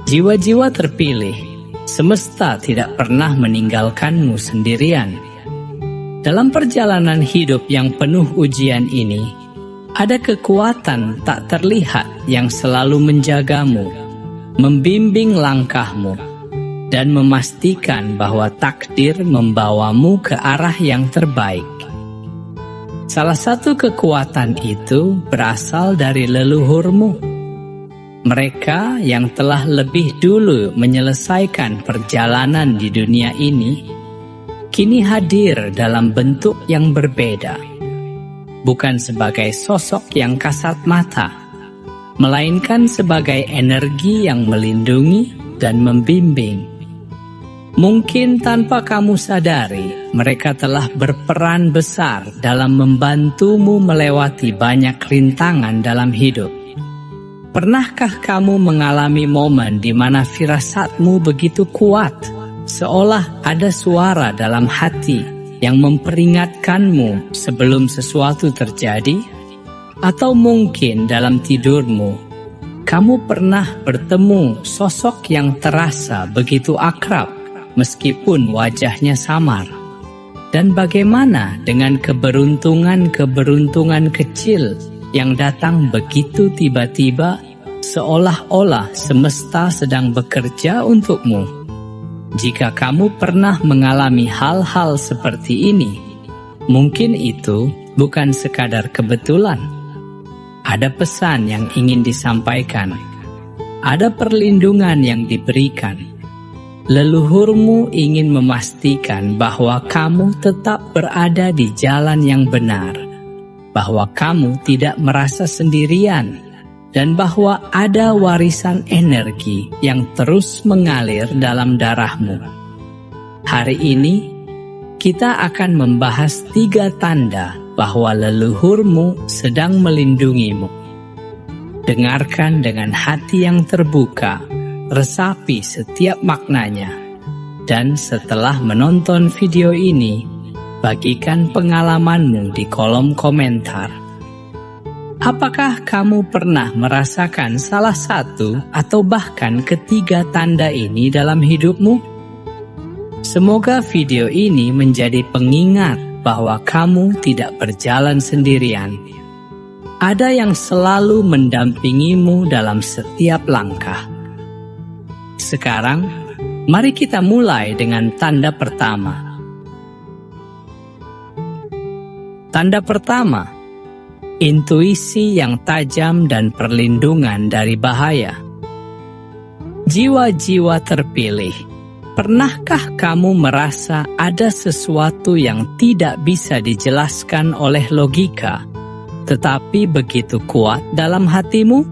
Jiwa-jiwa terpilih, semesta tidak pernah meninggalkanmu sendirian. Dalam perjalanan hidup yang penuh ujian ini, ada kekuatan tak terlihat yang selalu menjagamu, membimbing langkahmu, dan memastikan bahwa takdir membawamu ke arah yang terbaik. Salah satu kekuatan itu berasal dari leluhurmu. Mereka yang telah lebih dulu menyelesaikan perjalanan di dunia ini, kini hadir dalam bentuk yang berbeda. Bukan sebagai sosok yang kasat mata, melainkan sebagai energi yang melindungi dan membimbing. Mungkin tanpa kamu sadari, mereka telah berperan besar dalam membantumu melewati banyak rintangan dalam hidup. Pernahkah kamu mengalami momen di mana firasatmu begitu kuat, seolah ada suara dalam hati yang memperingatkanmu sebelum sesuatu terjadi? Atau mungkin dalam tidurmu, kamu pernah bertemu sosok yang terasa begitu akrab meskipun wajahnya samar? Dan bagaimana dengan keberuntungan-keberuntungan kecil yang datang begitu tiba-tiba, seolah-olah semesta sedang bekerja untukmu? Jika kamu pernah mengalami hal-hal seperti ini, mungkin itu bukan sekadar kebetulan. Ada pesan yang ingin disampaikan, ada perlindungan yang diberikan. Leluhurmu ingin memastikan bahwa kamu tetap berada di jalan yang benar, bahwa kamu tidak merasa sendirian, dan bahwa ada warisan energi yang terus mengalir dalam darahmu. Hari ini, kita akan membahas 3 tanda bahwa leluhurmu sedang melindungimu. Dengarkan dengan hati yang terbuka, resapi setiap maknanya, dan setelah menonton video ini, bagikan pengalamanmu di kolom komentar. Apakah kamu pernah merasakan salah satu atau bahkan ketiga tanda ini dalam hidupmu? Semoga video ini menjadi pengingat bahwa kamu tidak berjalan sendirian. Ada yang selalu mendampingimu dalam setiap langkah. Sekarang, mari kita mulai dengan tanda pertama. Tanda pertama, intuisi yang tajam dan perlindungan dari bahaya. Jiwa-jiwa terpilih, pernahkah kamu merasa ada sesuatu yang tidak bisa dijelaskan oleh logika, tetapi begitu kuat dalam hatimu?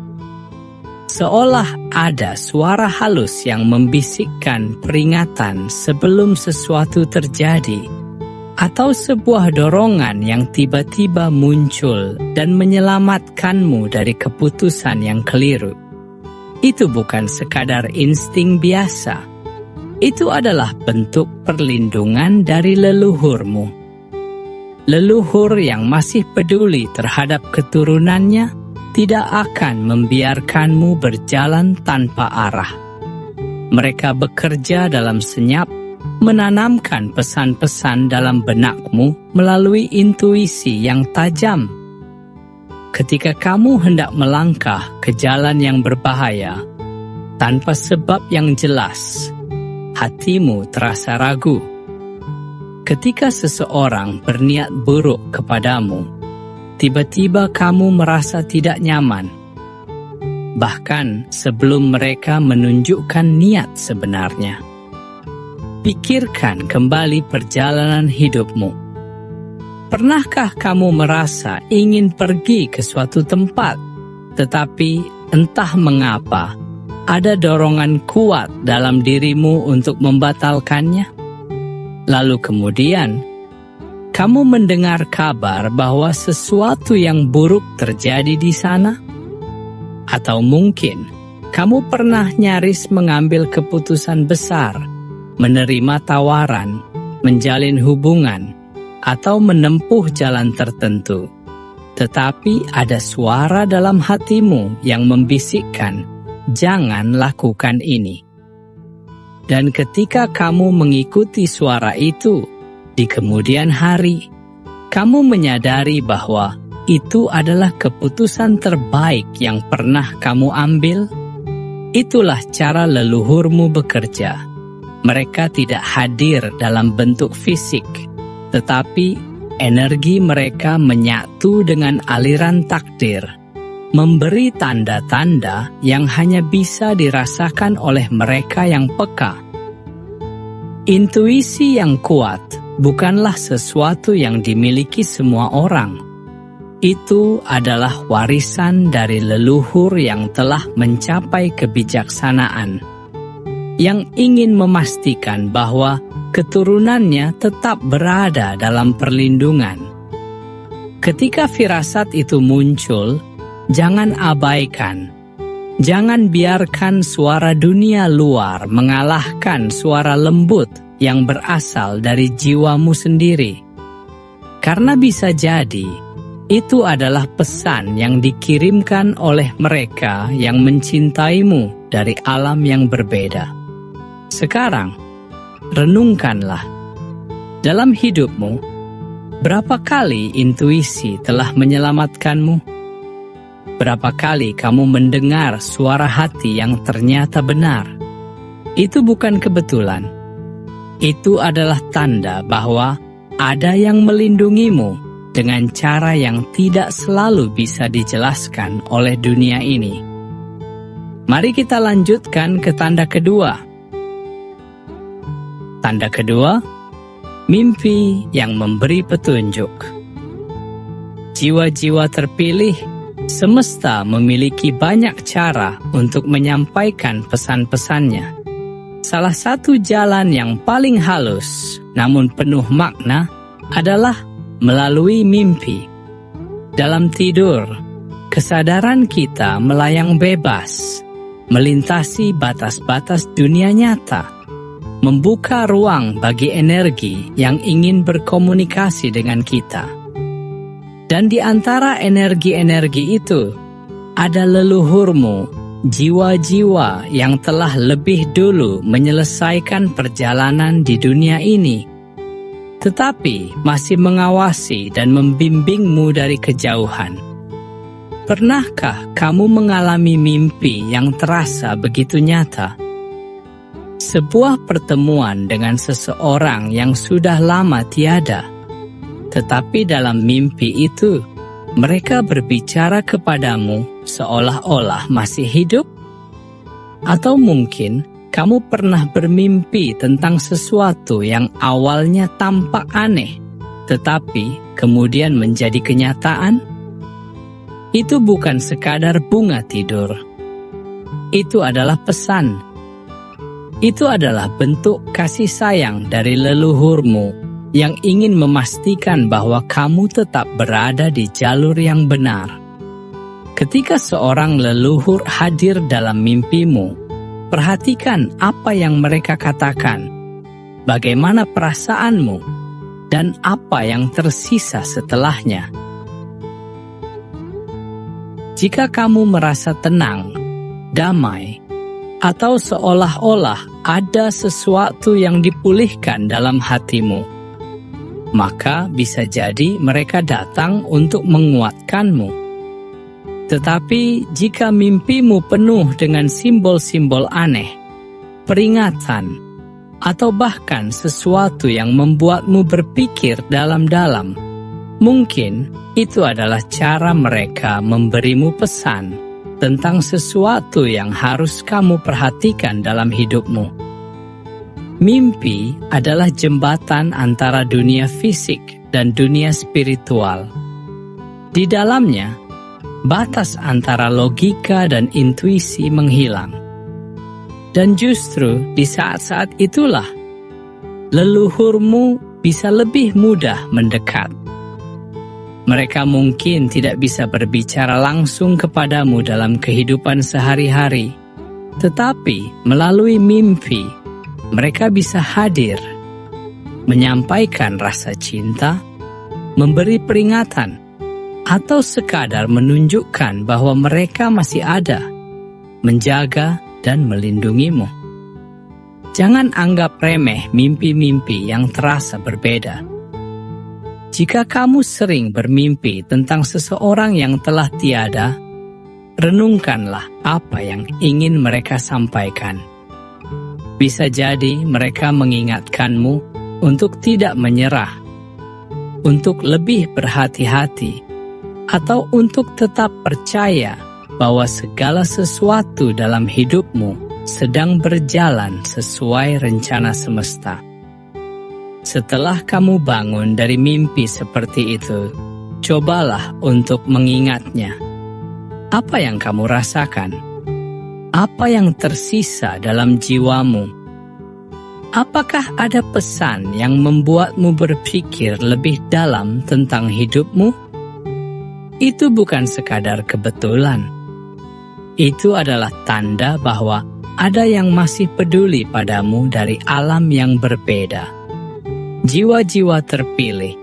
Seolah ada suara halus yang membisikkan peringatan sebelum sesuatu terjadi, atau sebuah dorongan yang tiba-tiba muncul dan menyelamatkanmu dari keputusan yang keliru. Itu bukan sekadar insting biasa. Itu adalah bentuk perlindungan dari leluhurmu. Leluhur yang masih peduli terhadap keturunannya tidak akan membiarkanmu berjalan tanpa arah. Mereka bekerja dalam senyap, menanamkan pesan-pesan dalam benakmu melalui intuisi yang tajam. Ketika kamu hendak melangkah ke jalan yang berbahaya, tanpa sebab yang jelas, hatimu terasa ragu. Ketika seseorang berniat buruk kepadamu, tiba-tiba kamu merasa tidak nyaman. Bahkan sebelum mereka menunjukkan niat sebenarnya. Pikirkan kembali perjalanan hidupmu. Pernahkah kamu merasa ingin pergi ke suatu tempat, tetapi entah mengapa ada dorongan kuat dalam dirimu untuk membatalkannya? Lalu kemudian, kamu mendengar kabar bahwa sesuatu yang buruk terjadi di sana? Atau mungkin, kamu pernah nyaris mengambil keputusan besar, menerima tawaran, menjalin hubungan, atau menempuh jalan tertentu. Tetapi ada suara dalam hatimu yang membisikkan jangan lakukan ini. Dan ketika kamu mengikuti suara itu, di kemudian hari, kamu menyadari bahwa itu adalah keputusan terbaik yang pernah kamu ambil. Itulah cara leluhurmu bekerja. Mereka tidak hadir dalam bentuk fisik, tetapi energi mereka menyatu dengan aliran takdir, memberi tanda-tanda yang hanya bisa dirasakan oleh mereka yang peka. Intuisi yang kuat bukanlah sesuatu yang dimiliki semua orang. Itu adalah warisan dari leluhur yang telah mencapai kebijaksanaan, yang ingin memastikan bahwa keturunannya tetap berada dalam perlindungan. Ketika firasat itu muncul, jangan abaikan. Jangan biarkan suara dunia luar mengalahkan suara lembut yang berasal dari jiwamu sendiri. Karena bisa jadi, itu adalah pesan yang dikirimkan oleh mereka yang mencintaimu dari alam yang berbeda. Sekarang, renungkanlah. Dalam hidupmu, berapa kali intuisi telah menyelamatkanmu? Berapa kali kamu mendengar suara hati yang ternyata benar? Itu bukan kebetulan. Itu adalah tanda bahwa ada yang melindungimu dengan cara yang tidak selalu bisa dijelaskan oleh dunia ini. Mari kita lanjutkan ke tanda kedua. Tanda kedua, mimpi yang memberi petunjuk. Jiwa-jiwa terpilih, semesta memiliki banyak cara untuk menyampaikan pesan-pesannya. Salah satu jalan yang paling halus, namun penuh makna, adalah melalui mimpi. Dalam tidur, kesadaran kita melayang bebas, melintasi batas-batas dunia nyata, membuka ruang bagi energi yang ingin berkomunikasi dengan kita. Dan di antara energi-energi itu, ada leluhurmu, jiwa-jiwa yang telah lebih dulu menyelesaikan perjalanan di dunia ini, tetapi masih mengawasi dan membimbingmu dari kejauhan. Pernahkah kamu mengalami mimpi yang terasa begitu nyata? Sebuah pertemuan dengan seseorang yang sudah lama tiada, tetapi dalam mimpi itu, mereka berbicara kepadamu seolah-olah masih hidup? Atau mungkin kamu pernah bermimpi tentang sesuatu yang awalnya tampak aneh, tetapi kemudian menjadi kenyataan? Itu bukan sekadar bunga tidur. Itu adalah pesan. Itu adalah bentuk kasih sayang dari leluhurmu yang ingin memastikan bahwa kamu tetap berada di jalur yang benar. Ketika seorang leluhur hadir dalam mimpimu, perhatikan apa yang mereka katakan, bagaimana perasaanmu, dan apa yang tersisa setelahnya. Jika kamu merasa tenang, damai, atau seolah-olah ada sesuatu yang dipulihkan dalam hatimu, maka bisa jadi mereka datang untuk menguatkanmu. Tetapi jika mimpimu penuh dengan simbol-simbol aneh, peringatan, atau bahkan sesuatu yang membuatmu berpikir dalam-dalam, mungkin itu adalah cara mereka memberimu pesan tentang sesuatu yang harus kamu perhatikan dalam hidupmu. Mimpi adalah jembatan antara dunia fisik dan dunia spiritual. Di dalamnya, batas antara logika dan intuisi menghilang. Dan justru di saat-saat itulah, leluhurmu bisa lebih mudah mendekat. Mereka mungkin tidak bisa berbicara langsung kepadamu dalam kehidupan sehari-hari, tetapi melalui mimpi, mereka bisa hadir, menyampaikan rasa cinta, memberi peringatan, atau sekadar menunjukkan bahwa mereka masih ada, menjaga, dan melindungimu. Jangan anggap remeh mimpi-mimpi yang terasa berbeda. Jika kamu sering bermimpi tentang seseorang yang telah tiada, renungkanlah apa yang ingin mereka sampaikan. Bisa jadi mereka mengingatkanmu untuk tidak menyerah, untuk lebih berhati-hati, atau untuk tetap percaya bahwa segala sesuatu dalam hidupmu sedang berjalan sesuai rencana semesta. Setelah kamu bangun dari mimpi seperti itu, cobalah untuk mengingatnya. Apa yang kamu rasakan? Apa yang tersisa dalam jiwamu? Apakah ada pesan yang membuatmu berpikir lebih dalam tentang hidupmu? Itu bukan sekadar kebetulan. Itu adalah tanda bahwa ada yang masih peduli padamu dari alam yang berbeda. Jiwa-jiwa terpilih,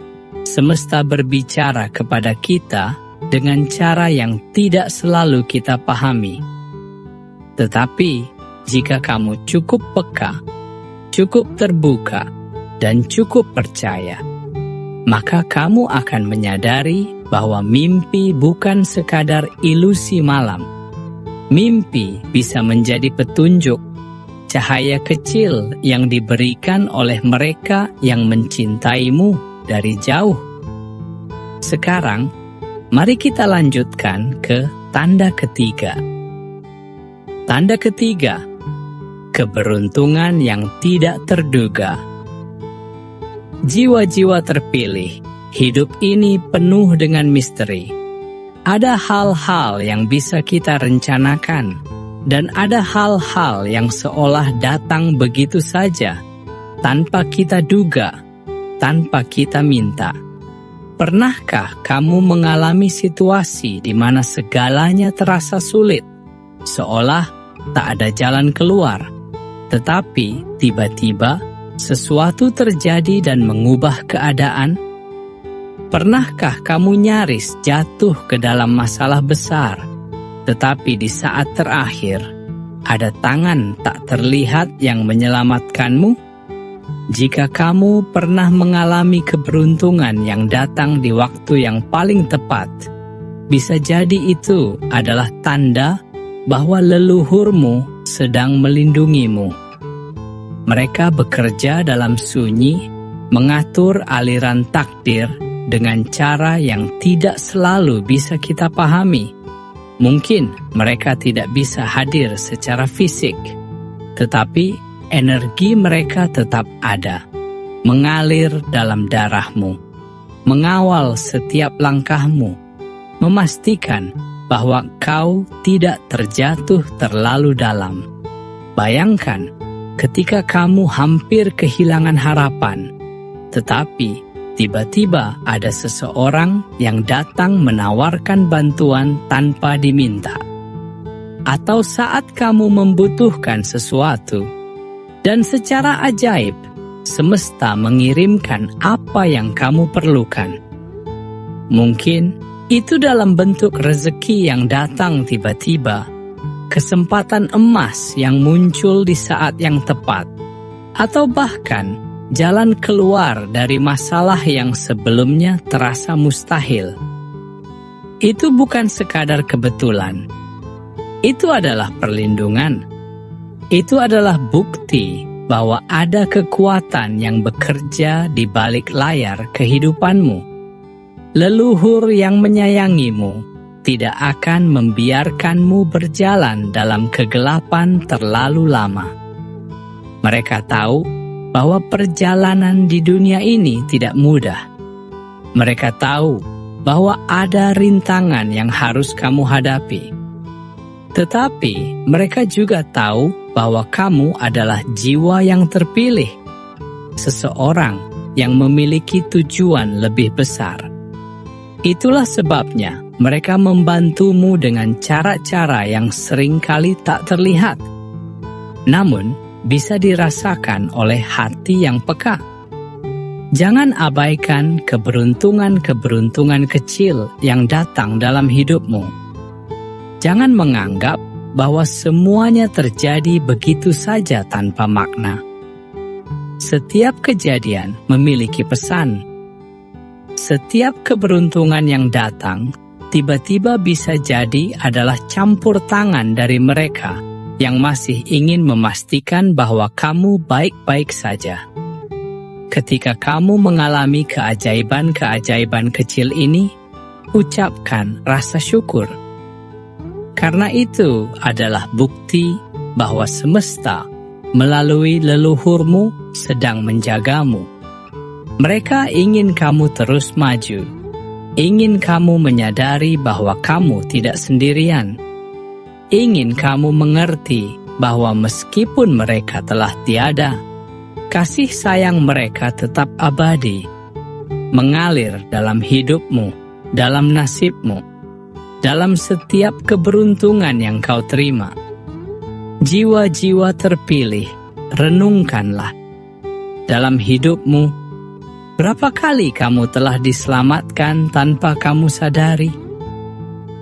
semesta berbicara kepada kita dengan cara yang tidak selalu kita pahami. Tetapi, jika kamu cukup peka, cukup terbuka, dan cukup percaya, maka kamu akan menyadari bahwa mimpi bukan sekadar ilusi malam. Mimpi bisa menjadi petunjuk, cahaya kecil yang diberikan oleh mereka yang mencintaimu dari jauh. Sekarang, mari kita lanjutkan ke tanda ketiga. Tanda ketiga, keberuntungan yang tidak terduga. Jiwa-jiwa terpilih, hidup ini penuh dengan misteri. Ada hal-hal yang bisa kita rencanakan, dan ada hal-hal yang seolah datang begitu saja, tanpa kita duga, tanpa kita minta. Pernahkah kamu mengalami situasi di mana segalanya terasa sulit? Seolah tak ada jalan keluar, tetapi tiba-tiba sesuatu terjadi dan mengubah keadaan. Pernahkah kamu nyaris jatuh ke dalam masalah besar, tetapi di saat terakhir ada tangan tak terlihat yang menyelamatkanmu? Jika kamu pernah mengalami keberuntungan yang datang di waktu yang paling tepat, bisa jadi itu adalah tanda bahwa leluhurmu sedang melindungimu. Mereka bekerja dalam sunyi, mengatur aliran takdir dengan cara yang tidak selalu bisa kita pahami. Mungkin mereka tidak bisa hadir secara fisik, tetapi energi mereka tetap ada, mengalir dalam darahmu, mengawal setiap langkahmu, memastikan bahwa kau tidak terjatuh terlalu dalam. Bayangkan ketika kamu hampir kehilangan harapan, tetapi tiba-tiba ada seseorang yang datang menawarkan bantuan tanpa diminta. Atau saat kamu membutuhkan sesuatu, dan secara ajaib, semesta mengirimkan apa yang kamu perlukan. Mungkin itu dalam bentuk rezeki yang datang tiba-tiba, kesempatan emas yang muncul di saat yang tepat, atau bahkan jalan keluar dari masalah yang sebelumnya terasa mustahil. Itu bukan sekadar kebetulan. Itu adalah perlindungan. Itu adalah bukti bahwa ada kekuatan yang bekerja di balik layar kehidupanmu. Leluhur yang menyayangimu tidak akan membiarkanmu berjalan dalam kegelapan terlalu lama. Mereka tahu bahwa perjalanan di dunia ini tidak mudah. Mereka tahu bahwa ada rintangan yang harus kamu hadapi. Tetapi mereka juga tahu bahwa kamu adalah jiwa yang terpilih, seseorang yang memiliki tujuan lebih besar. Itulah sebabnya mereka membantumu dengan cara-cara yang seringkali tak terlihat, namun bisa dirasakan oleh hati yang peka. Jangan abaikan keberuntungan-keberuntungan kecil yang datang dalam hidupmu. Jangan menganggap bahwa semuanya terjadi begitu saja tanpa makna. Setiap kejadian memiliki pesan. Setiap keberuntungan yang datang tiba-tiba bisa jadi adalah campur tangan dari mereka yang masih ingin memastikan bahwa kamu baik-baik saja. Ketika kamu mengalami keajaiban-keajaiban kecil ini, ucapkan rasa syukur. Karena itu adalah bukti bahwa semesta melalui leluhurmu sedang menjagamu. Mereka ingin kamu terus maju, ingin kamu menyadari bahwa kamu tidak sendirian, ingin kamu mengerti bahwa meskipun mereka telah tiada, kasih sayang mereka tetap abadi, mengalir dalam hidupmu, dalam nasibmu, dalam setiap keberuntungan yang kau terima. Jiwa-jiwa terpilih, renungkanlah. Dalam hidupmu, berapa kali kamu telah diselamatkan tanpa kamu sadari?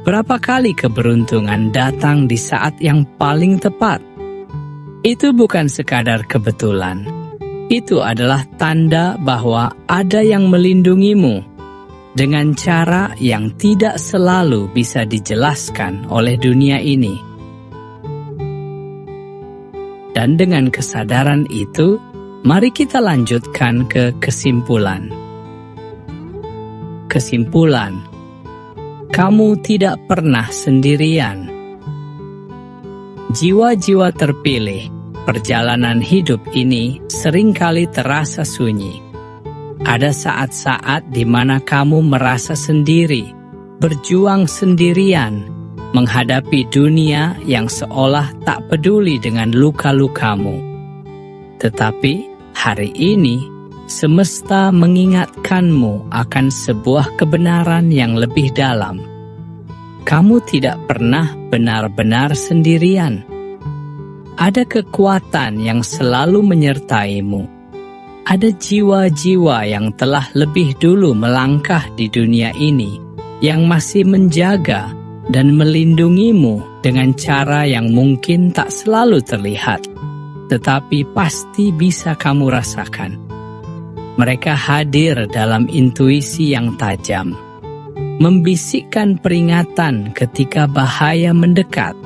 Berapa kali keberuntungan datang di saat yang paling tepat? Itu bukan sekadar kebetulan. Itu adalah tanda bahwa ada yang melindungimu dengan cara yang tidak selalu bisa dijelaskan oleh dunia ini. Dan dengan kesadaran itu, mari kita lanjutkan ke kesimpulan. Kesimpulan, kamu tidak pernah sendirian. Jiwa-jiwa terpilih, perjalanan hidup ini seringkali terasa sunyi. Ada saat-saat di mana kamu merasa sendiri, berjuang sendirian, menghadapi dunia yang seolah tak peduli dengan luka-lukamu. Tetapi hari ini, semesta mengingatkanmu akan sebuah kebenaran yang lebih dalam. Kamu tidak pernah benar-benar sendirian. Ada kekuatan yang selalu menyertaimu. Ada jiwa-jiwa yang telah lebih dulu melangkah di dunia ini, yang masih menjaga dan melindungimu dengan cara yang mungkin tak selalu terlihat, tetapi pasti bisa kamu rasakan. Mereka hadir dalam intuisi yang tajam, membisikkan peringatan ketika bahaya mendekat,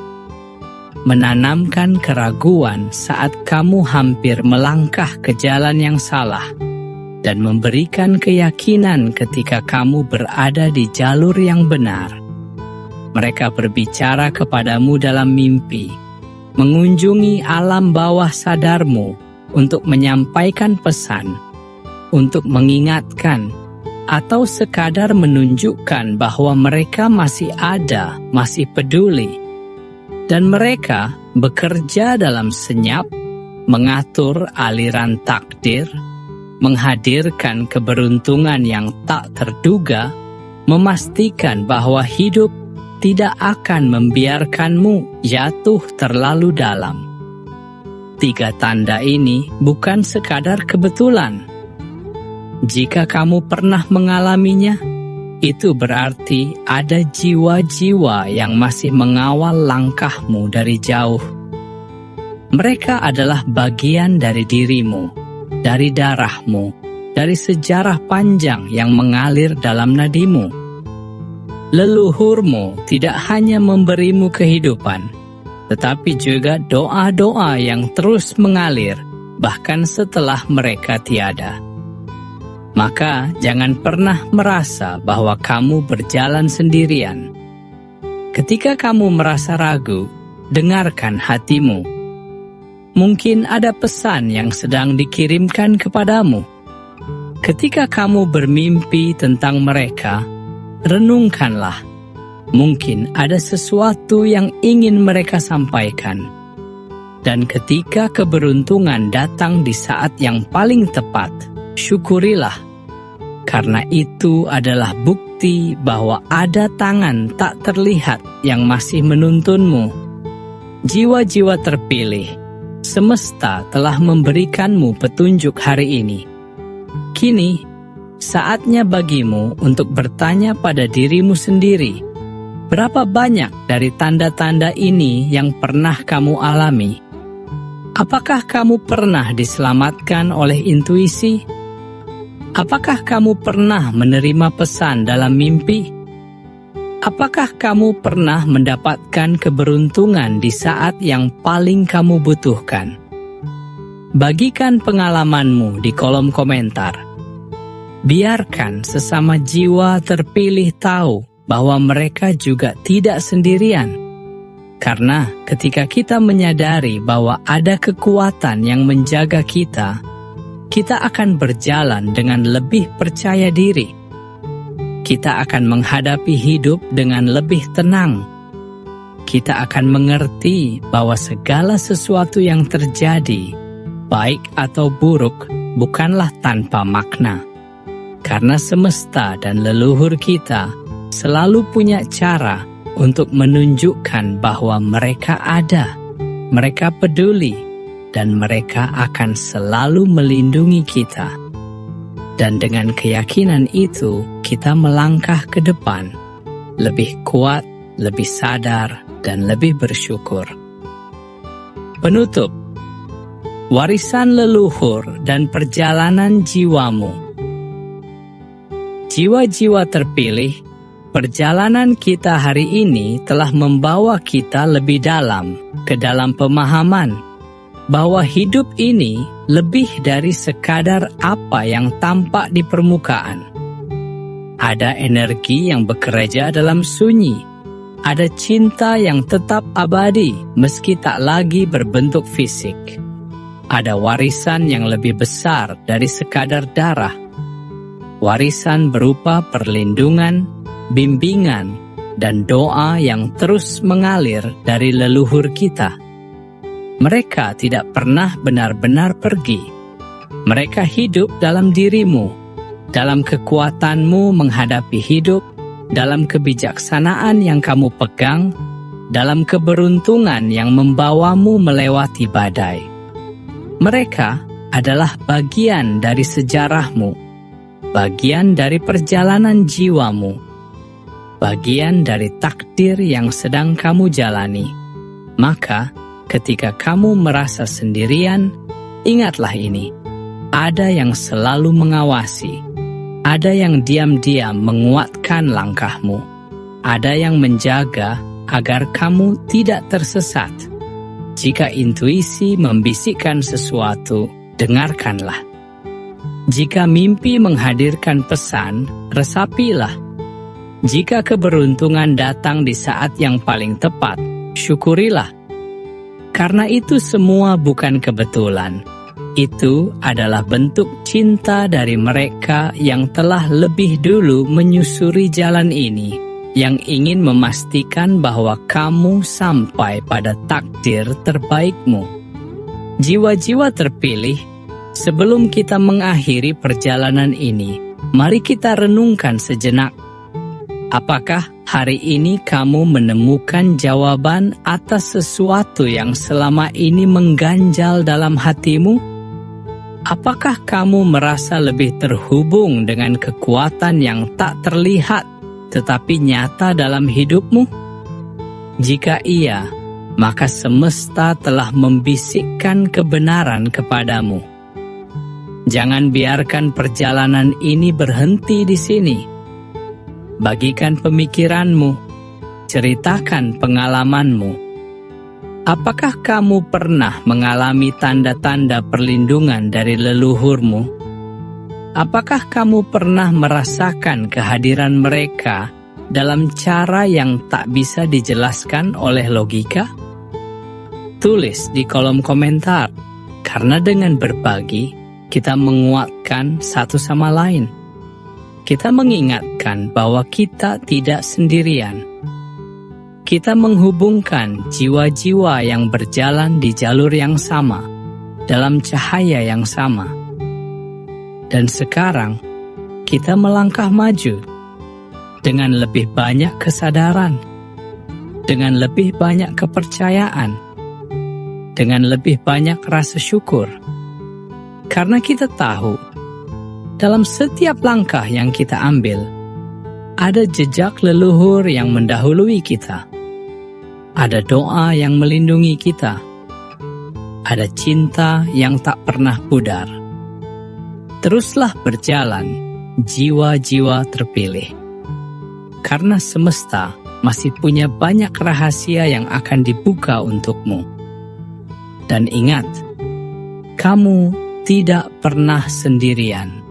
menanamkan keraguan saat kamu hampir melangkah ke jalan yang salah, dan memberikan keyakinan ketika kamu berada di jalur yang benar. Mereka berbicara kepadamu dalam mimpi, mengunjungi alam bawah sadarmu untuk menyampaikan pesan, untuk mengingatkan, atau sekadar menunjukkan bahwa mereka masih ada, masih peduli. Dan mereka bekerja dalam senyap, mengatur aliran takdir, menghadirkan keberuntungan yang tak terduga, memastikan bahwa hidup tidak akan membiarkanmu jatuh terlalu dalam. 3 tanda ini bukan sekadar kebetulan. Jika kamu pernah mengalaminya, itu berarti ada jiwa-jiwa yang masih mengawal langkahmu dari jauh. Mereka adalah bagian dari dirimu, dari darahmu, dari sejarah panjang yang mengalir dalam nadimu. Leluhurmu tidak hanya memberimu kehidupan, tetapi juga doa-doa yang terus mengalir, bahkan setelah mereka tiada. Maka jangan pernah merasa bahwa kamu berjalan sendirian. Ketika kamu merasa ragu, dengarkan hatimu. Mungkin ada pesan yang sedang dikirimkan kepadamu. Ketika kamu bermimpi tentang mereka, renungkanlah. Mungkin ada sesuatu yang ingin mereka sampaikan. Dan ketika keberuntungan datang di saat yang paling tepat, syukurilah. Karena itu adalah bukti bahwa ada tangan tak terlihat yang masih menuntunmu. Jiwa-jiwa terpilih, semesta telah memberikanmu petunjuk hari ini. Kini, saatnya bagimu untuk bertanya pada dirimu sendiri, Berapa banyak dari tanda-tanda ini yang pernah kamu alami? Apakah kamu pernah diselamatkan oleh intuisi? Apakah kamu pernah menerima pesan dalam mimpi? Apakah kamu pernah mendapatkan keberuntungan di saat yang paling kamu butuhkan? Bagikan pengalamanmu di kolom komentar. Biarkan sesama jiwa terpilih tahu bahwa mereka juga tidak sendirian. Karena ketika kita menyadari bahwa ada kekuatan yang menjaga kita, kita akan berjalan dengan lebih percaya diri. Kita akan menghadapi hidup dengan lebih tenang. Kita akan mengerti bahwa segala sesuatu yang terjadi, baik atau buruk, bukanlah tanpa makna. Karena semesta dan leluhur kita selalu punya cara untuk menunjukkan bahwa mereka ada, mereka peduli, dan mereka akan selalu melindungi kita. Dan dengan keyakinan itu, kita melangkah ke depan, lebih kuat, lebih sadar, dan lebih bersyukur. Penutup, warisan leluhur dan perjalanan jiwamu. Jiwa-jiwa terpilih, perjalanan kita hari ini telah membawa kita lebih dalam ke dalam pemahaman bahwa hidup ini lebih dari sekadar apa yang tampak di permukaan. Ada energi yang bekerja dalam sunyi. Ada cinta yang tetap abadi meski tak lagi berbentuk fisik. Ada warisan yang lebih besar dari sekadar darah. Warisan berupa perlindungan, bimbingan, dan doa yang terus mengalir dari leluhur kita. Mereka tidak pernah benar-benar pergi. Mereka hidup dalam dirimu, dalam kekuatanmu menghadapi hidup, dalam kebijaksanaan yang kamu pegang, dalam keberuntungan yang membawamu melewati badai. Mereka adalah bagian dari sejarahmu, bagian dari perjalanan jiwamu, bagian dari takdir yang sedang kamu jalani. Maka, ketika kamu merasa sendirian, ingatlah ini. Ada yang selalu mengawasi. Ada yang diam-diam menguatkan langkahmu. Ada yang menjaga agar kamu tidak tersesat. Jika intuisi membisikkan sesuatu, dengarkanlah. Jika mimpi menghadirkan pesan, resapilah. Jika keberuntungan datang di saat yang paling tepat, syukurilah. Karena itu semua bukan kebetulan. Itu adalah bentuk cinta dari mereka yang telah lebih dulu menyusuri jalan ini, yang ingin memastikan bahwa kamu sampai pada takdir terbaikmu. Jiwa-jiwa terpilih, sebelum kita mengakhiri perjalanan ini, mari kita renungkan sejenak. Apakah hari ini kamu menemukan jawaban atas sesuatu yang selama ini mengganjal dalam hatimu? Apakah kamu merasa lebih terhubung dengan kekuatan yang tak terlihat tetapi nyata dalam hidupmu? Jika iya, maka semesta telah membisikkan kebenaran kepadamu. Jangan biarkan perjalanan ini berhenti di sini. Bagikan pemikiranmu, ceritakan pengalamanmu. Apakah kamu pernah mengalami tanda-tanda perlindungan dari leluhurmu? Apakah kamu pernah merasakan kehadiran mereka dalam cara yang tak bisa dijelaskan oleh logika? Tulis di kolom komentar, karena dengan berbagi, kita menguatkan satu sama lain. Kita mengingatkan bahwa kita tidak sendirian. Kita menghubungkan jiwa-jiwa yang berjalan di jalur yang sama, dalam cahaya yang sama. Dan sekarang, kita melangkah maju dengan lebih banyak kesadaran, dengan lebih banyak kepercayaan, dengan lebih banyak rasa syukur. Karena kita tahu, dalam setiap langkah yang kita ambil, Ada jejak leluhur yang mendahului kita. Ada doa yang melindungi kita. Ada cinta yang tak pernah pudar. Teruslah berjalan, jiwa-jiwa terpilih. Karena semesta masih punya banyak rahasia yang akan dibuka untukmu. Dan ingat, kamu tidak pernah sendirian.